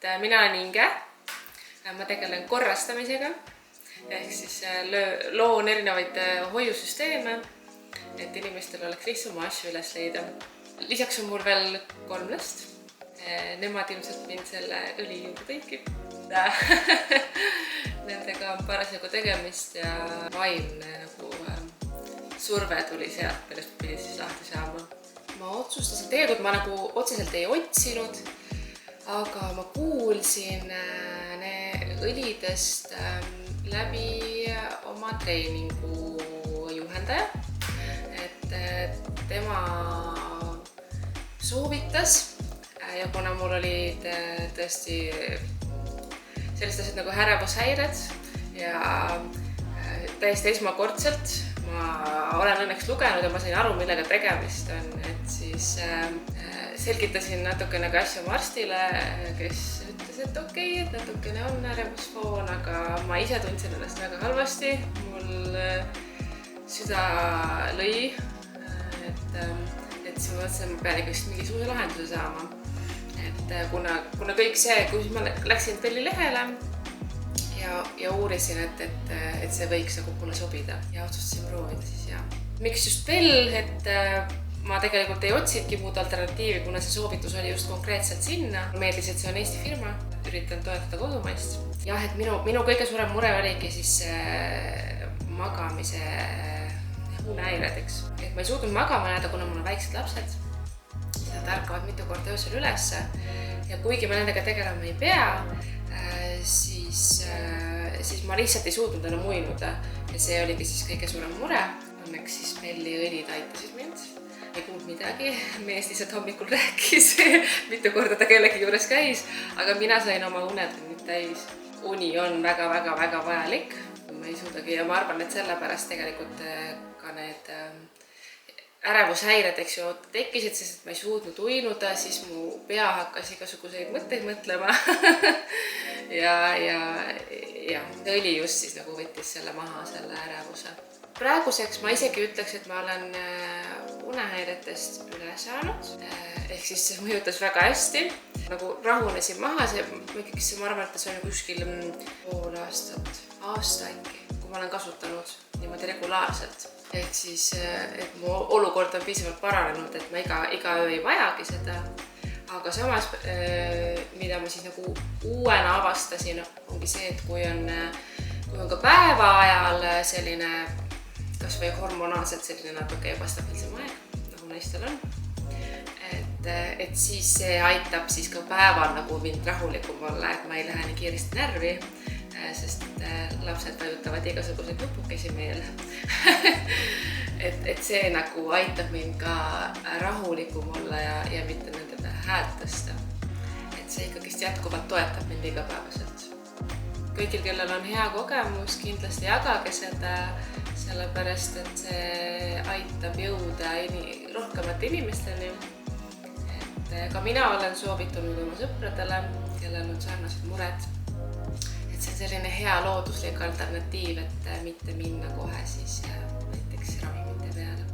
Mina olen Inge, ma tegelen korrastamisega, ehk siis loon erinevaid hoiusüsteeme, et inimestel oleks lihtsam asju üles leida. Lisaks on mul veel 3 last, nemad ilmselt mind selle õli juurde tõidki. Nendega on parasjagu tegemist ja vaimne surve tuli sealt, millest pidi siis lahti saama. Ma otsustasin, tegelikult ma otseselt ei otsinud, aga ma kuulsin õlidest läbi oma treeningu juhendaja, et tema soovitas ja kuna mul olid tõesti sellised asjad nagu ärevushäired ja täiesti esmakordselt ma olen õnneks lugenud ja ma sain aru, millega tegemist on, et siis selgitasin natukene asju oma arstile, kes ütles, et okei, et natukene on ärevusfoon, aga ma ise tundsin ennast väga halvasti. Mul süda lõi, et siis ma mõtlesin, et ma pean ikka mingisuguse lahenduse saama. Et kuna kõik see, kui ma läksin Belli lehele ja uurisin, et see võiks mulle sobida ja otsustasin proovida siis ja. Miks just Bell, et ma tegelikult ei otsidki muud alternatiivi, kuna see soovitus oli just konkreetselt sinna. Meeldis, et see on Eesti firma, üritan toetada kodumaist. Jah, et minu kõige suurem mure oligi siis magamise unehäired, eks. Et ma ei suutnud magama jääda, kuna mul on väiksed lapsed. Nad ärkavad mitu korda öösel üles ja kuigi ma nendega tegelema ei pea, siis ma lihtsalt ei suutnud enam uinuda ja see oligi siis kõige suurem mure. Õnneks siis Belli õlid aitasid mind. Ei kuulnud midagi, mees lihtsalt hommikul rääkis, mitu korda ta kellegi juures käis, aga mina sain oma unetunnid täis. Uni on väga vajalik, ma ei suudagi ja ma arvan, et sellepärast tegelikult ka need ärevushäired, eks ju, tekkisid, sest ma ei suutnud uinuda, siis mu pea hakkas igasuguseid mõtteid mõtlema ja õli just siis võttis selle maha, selle ärevuse. Praeguseks ma isegi ütleks, et ma olen unehäiretest üle saanud, ehk siis see mõjutas väga hästi. Rahunesin maha, ma arvan, et see on kuskil pool aastat, aasta äkki, kui ma olen kasutanud niimoodi regulaarselt. Ehk siis, et mu olukord on piisavalt paranenud, et ma iga öö ei vajagi seda. Aga samas, mida ma siis uuena avastasin, ongi see, et kui on ka päeva ajal selline kas või hormonaalselt selline natuke ebastabiilsem aeg, nagu naistel on, et siis see aitab siis ka päeval mind rahulikum olla, et ma ei lähe nii kiiresti närvi, sest lapsed vajutavad igasuguseid nupukesi meele. Et see aitab mind ka rahulikum olla ja mitte nende häält tõsta. Et see ikkagist jätkuvalt toetab mind igapäevaselt. Kõigil, kellel on hea kogemus, kindlasti jagage seda, sellepärast, et see aitab jõuda rohkemate inimesteni. Ka mina olen soovitanud oma sõpradele, kellel on sarnased mured. Et see on selline hea looduslik alternatiiv, et mitte minna kohe siis näiteks ravimite peale.